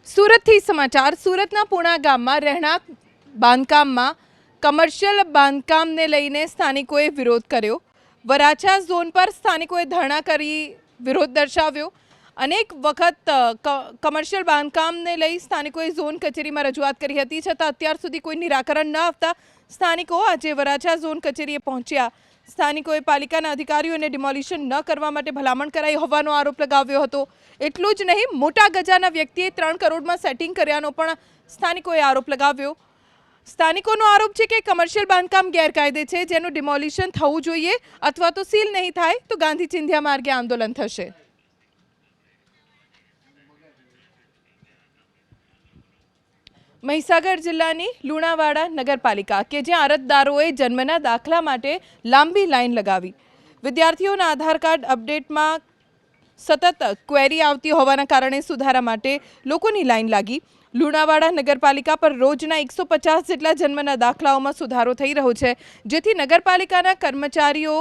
સુરતથી સમાચાર સુરતના પૂણા ગામમાં રહેણાંક બાંધકામમાં કમર્શિયલ બાંધકામને લઈને સ્થાનિકોએ વિરોધ કર્યો। વરાછા ઝોન પર સ્થાનિકોએ ધરણા કરી વિરોધ દર્શાવ્યો। અનેક વખત કમર્શિયલ બાંધકામને લઈ સ્થાનિકોએ ઝોન કચેરીમાં રજૂઆત કરી હતી, છતાં અત્યાર સુધી કોઈ નિરાકરણ ન આવતા સ્થાનિકો આજે વરાછા ઝોન કચેરીએ પહોંચ્યા। સ્થાનિકોએ પાલિકાના અધિકારીઓને ડિમોલિશન ન કરવા માટે ભલામણ કરાઈ હોવાનો આરોપ લગાવ્યો હતો। એટલું જ નહીં, મોટા ગજાના વ્યક્તિએ 3 કરોડમાં સેટિંગ કર્યાનો પણ સ્થાનિકોએ આરોપ લગાવ્યો। સ્થાનિકોનો આરોપ છે કે કમર્શિયલ બાંધકામ ગેરકાયદે છે, જેનું ડિમોલિશન થવું જોઈએ અથવા તો સીલ નહીં થાય તો ગાંધી ચિંધ્યા માર્ગે આંદોલન થશે। મહીસાગર જિલ્લાની લુણાવાડા નગરપાલિકા કે જ્યાં અરજદારોએ જન્મના દાખલા માટે લાંબી લાઈન લગાવી। વિદ્યાર્થીઓના આધાર કાર્ડ અપડેટમાં સતત ક્વેરી આવતી હોવાના કારણે સુધારા માટે લોકોની લાઈન લાગી। લુણાવાડા નગરપાલિકા પર રોજના 150 જેટલા જન્મના દાખલાઓમાં સુધારો થઈ રહ્યો છે, જેથી નગરપાલિકાના કર્મચારીઓ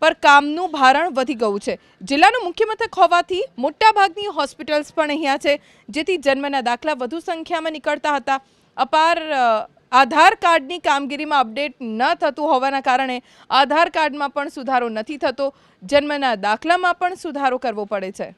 પર કામનું ભારણ વધી ગયું છે। જિલ્લાનું મુખ્ય મથક હોવાથી મોટાભાગની હોસ્પિટલ્સ પણ અહીંયા છે, જેથી જન્મના દાખલા વધુ સંખ્યામાં નીકળતા હતા। અપાર આધાર કાર્ડની કામગીરીમાં અપડેટ ન થતું હોવાના કારણે આધાર કાર્ડમાં પણ સુધારો નથી થતો, જન્મના દાખલામાં પણ સુધારો કરવો પડે છે।